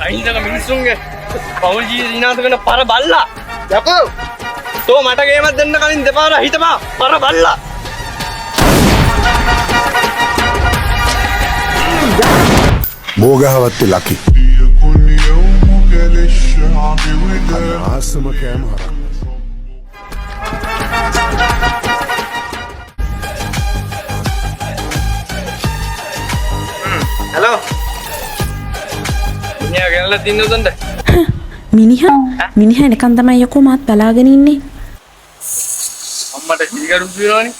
අයින්දක මිනිස්සුන්ගේ පවුල් ජීවිත විනාශ කරන පර බල්ලා. යකෝ. තෝ මට ගේමක් දෙන්න කලින් දෙපාර හිටපන් පර බල්ලා. موجهة لكي ليكن يومك للشعب وداع عاصمة كامهرة හලෝ. මිනිහා ගෙනල්ලා තින්නද උදන්ට? මිනිහා එනකන් තමයි යකෝ මාත් බලාගෙන ඉන්නේ. අම්මට හිරිගරු දිනවනේ.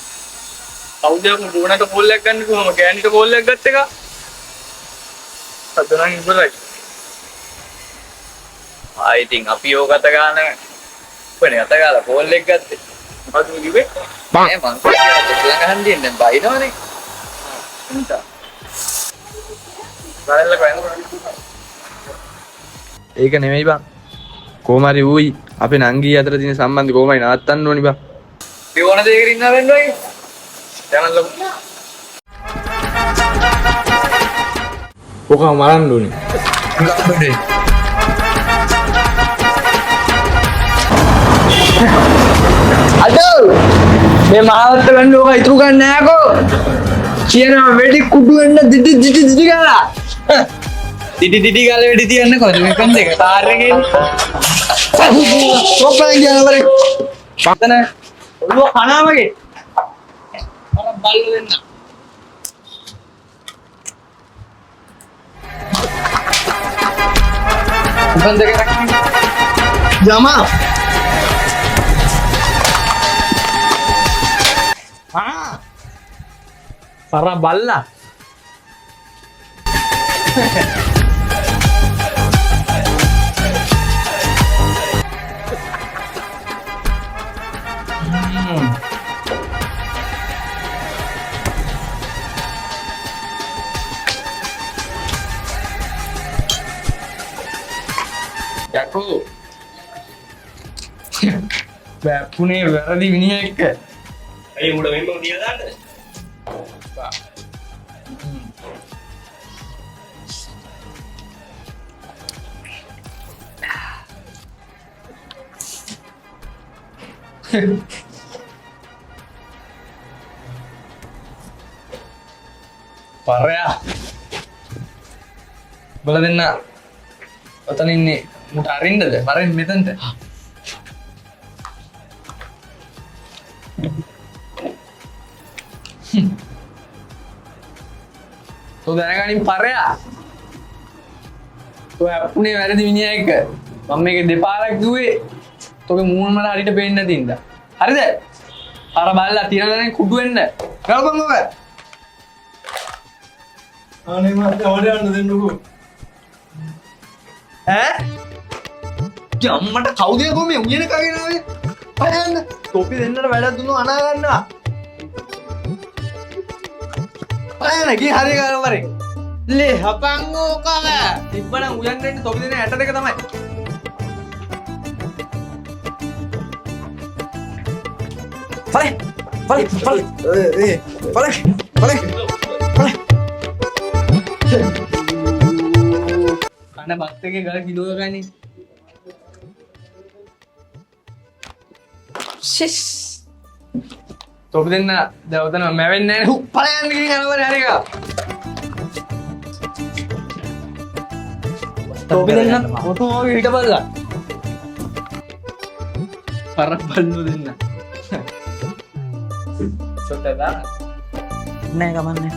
කවුද මොනකට කෝල් එකක් ගන්න කොහම ගෑනිට කෝල් එකක් ගත්ත එක? අදනම් ඉවරයි. ආ ඉතින් අපි ඕක කතා ගන්න කොහේ කතා ගාලා කෝල් එක ගත්තේ. මොකද කිව්වේ? මං ළඟ හන්දියෙන් දැන් බයිනවනේ. එන්ට. ඒක නෙමෙයි බං. කොහමරි ඌයි අපේ නංගී අතර තියෙන සම්බන්ධය කොහමයි නවත්තන්න ඕනි බං. ඒ ඕන දෙයකට ඉන්න වෙන්න ඔය. channel එක. ඔක මරන්න ඕනි. ගබඩේ. අදෝ මේ මහවත්ත ගන්න ඕක ඉතුරු ගන්න නෑකෝ. කියනවා වෙඩි කුඩු වෙන්න දිටි ගාලා. දිටි ගාලා වෙඩි තියන්න කොහොමද මේ කන් දෙක තාර එකේ. කොප්පෙන් ගියාවරේ. පතන ඔළුව කනවා වගේ. අර බල්ල දෙන්න. කන් දෙක රකින්න. යමා. Para balla. Yaku. Punya berarti ini ya ke? Ayo udah memang dia ada. Parah. Bala denna. Otan inni muta arinda de. Marin metante. तो දැනගනින් පරයා. तो අපුනේ වැරදි මිනිහා එක්ක මම මේක දෙපාරක් දුවේ. තෝගේ මූණ මල හරියට පේන්නේ නැති ඉඳා. හරිද? අර බල්ලා තියනදෙනේ කුඩු වෙන්න. ගලපන් ඔබ. අනේ මට අවඩ යන්න දෙන්නකෝ. ඈ? ජම්මට කවුද යකෝ මේ උයන කගෙන ආවේ? බලන්න. තොපි දෙන්නට වැඩක් දුන්නු අනා ගන්නවා. බලන්න කී හරිය ගන්න වරේ. ලේ හපන් ඕක. තිබ්බනම් උයන් දෙන්න තොපි දෙන 62 තමයි. Vale. Karena bakteknya gak lagi dua kan nih. Sis. Topi den na, dawatan na, meron na yun. Pala yan, naging ano ba nangyari ka? Topi den na, foto mo kita pala. Parang balo din na. Sudah dah. නෑ ගමන්නේ.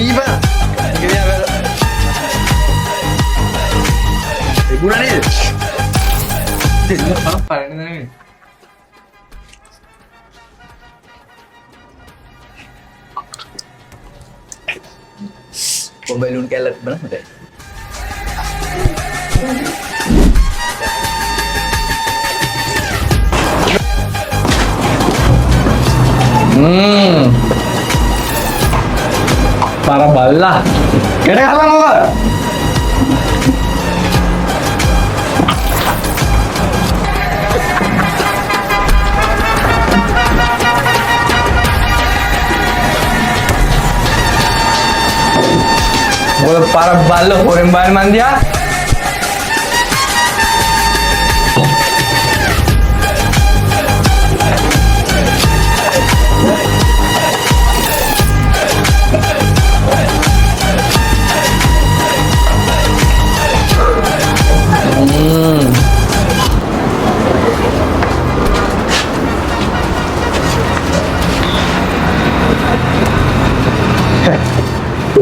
Viva! Quería ver. ¿Alguna vez? පරණ නෙමෙයි. බෙලුන් කැල්ලක් බලන්න. Para bala. Kena apa ngapa? Boleh para bala orang bal mandia.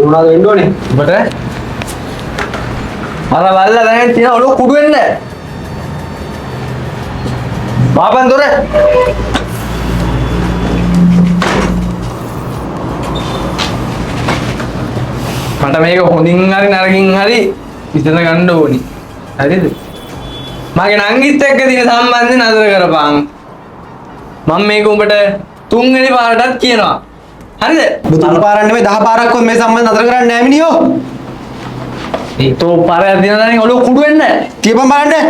Udah window nih, betul? Malah bala kan tina ulu kuduin deh. Maafan tuh deh. Mata මේක හොඳින් හරි නරකින් හරි විසඳ ගන්න ඕනි. හරිද? මගේ නංගිත් එක්ක තියෙන සම්බන්ධය නතර කරපන්. මම මේක උඹට තුන්වෙනි පාරටත් කියනවා. හරිද? තුන් පාරක් නෙමෙයි 10 පාරක් කො මේ සම්බන්ධ නතර කරන්නේ නැහැ මිනිහෝ. ඒ තෝ පාරයක් දිනලා නේ ඔලුව කුඩු වෙන්න. කියපන් බලන්න.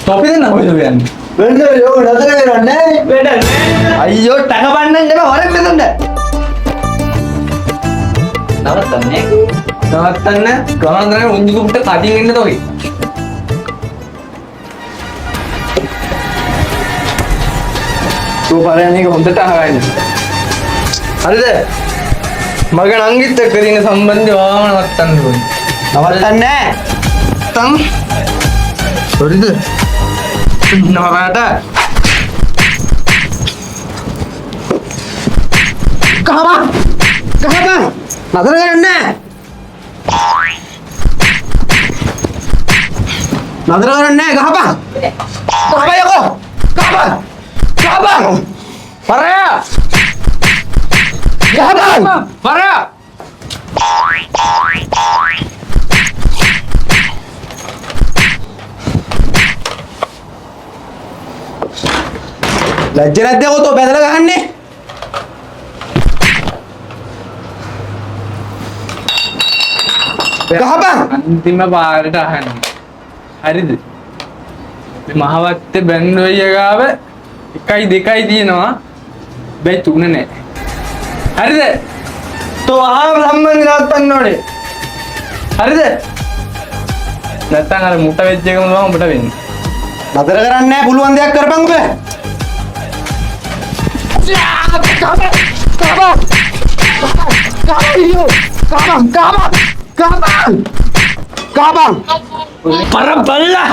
තොපි දෙන්න කොහෙද යන්නේ? වෙන්න යෝ නතර කරන්නේ වෙන්න නෑ. අයියෝ ටකපන්න නෙමෙයි හොරෙන් මෙතනට. නවත්තන්නේ. නවත්තන්න ගමන්දරේ උන්දි කුප්ට කටින් එන්න තෝයි. තෝ පාරයන් එක හොඳට අහගන්න. හරිද? මගේ නංගිත් එක්ක තියෙන සම්බන්ධය වාම නවත්තන්න ඕනේ. නවත්තන්නේ නැහැ. තම්. හරිද? නවරට. කහපන්. කහපන්. නතර කරන්නේ නතර කරන්නේ ගහපන්. කහපන් යකෝ. කහපන්. කහපන්. Paraya! ගහපන්. Paraya! ලැජ්ජ නැද්ද යකෝ තෝ බැදලා ගහන්නේ? ගහපන්. අන්තිම පාරට අහන්න. හරිද? මේ මහවත්තේ බැන්ඩෝය ගාව 1 2යි තියෙනවා. බැයි 3 නෑ. හරිද? තෝ ආව සම්බන්ධ නවත්තන්න ඕනේ. හරිද? නැත්තම් අර මුට වෙච්ච එකම තමයි උඹට වෙන්නේ. නතර කරන්නේ නැහැ පුළුවන් දෙයක් කරපන් ඔබ. Kabang! Para bala!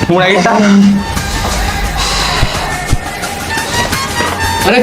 Mulai kita. Mari.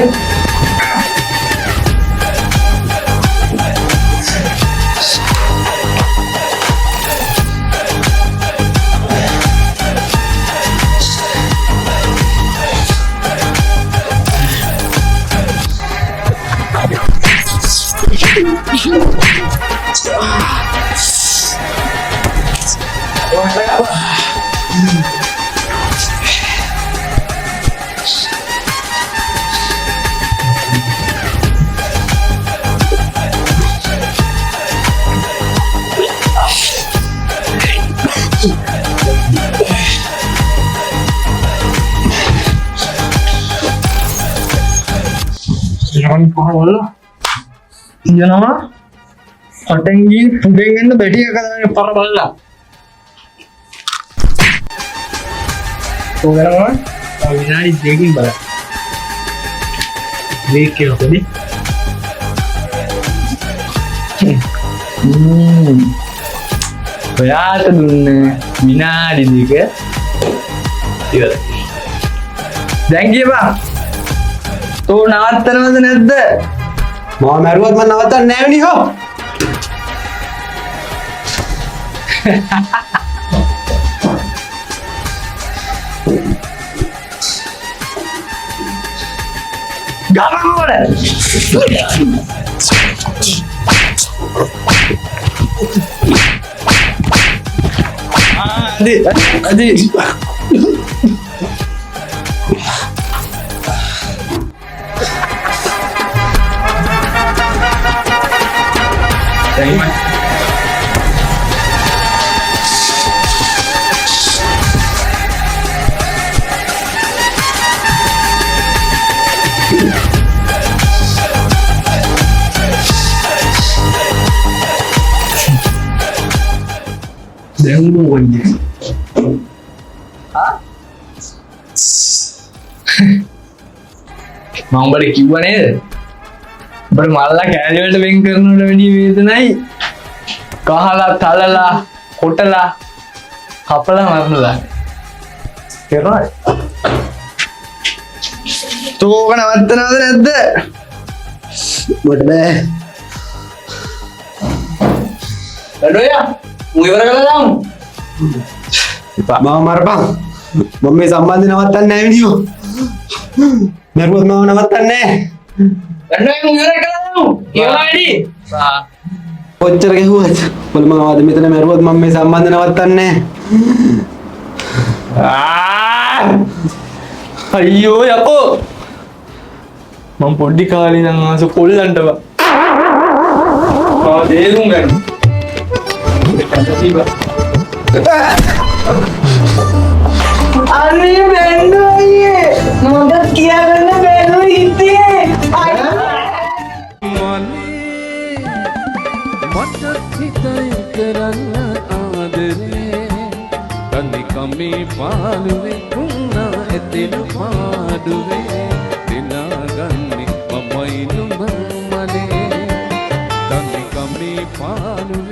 Jangan pahal iya nama kotengi dengan bedi akan para bala तो मेरा मान विनाडी देखिन बड़ा देख के होते नी ඔයාට දුන්නේ විනාඩි දෙක ඉවරයි දැන් කියපන් තෝ නවත්තනවද නැද්ද මාව මැරුවත් මම නවත්තන්නේ නැහැ මිනිහෝ. ගමන් වල. අදී දැන් මොන්නේ මම උඹට කිව්වා නේද? උඹට මල්ලා කෑලි වලට වෙන් කරනවට වැඩිය වේදනයි. කහලා, තලලා, කොටලා, කපලා මරනලා. කරනවද? තෝක නවත්තනවද නැද්ද? මට බෑ. වැඩෝයා, මු ඉවර කරලා දාමු. මාව මරපන්. මම මේ සම්බන්ධය නවත්තන්නේ නැහැ මිනිහෝ. මැරුවත් මාව නවත්තන්නේ නැහැ. වැඩෝයා මු ඉවර කරලා දාමු. ඉවරයි වැඩි. කොච්චර ගැහුවත් මම ආවද මෙතන මැරුවත් මම මේ සම්බන්ධය නවත්තන්නේ නැහැ. අයියෝ යකෝ මම පොඩි කාලේ නම් ආස කොල්ලන්ට බා දේරුම් ගන්න අනේ බැන්නෝ අයියේ මොකද කියන්න බැන්නෝ හිතේ මට හිතයි කරන්න ආදරේ තනිකමේ පාළුවේ කුණා ඇතෙන පාඩුවේ දිනාගන්නේ මමයි නුඹ මලේ තනිකමේ පාළුවේ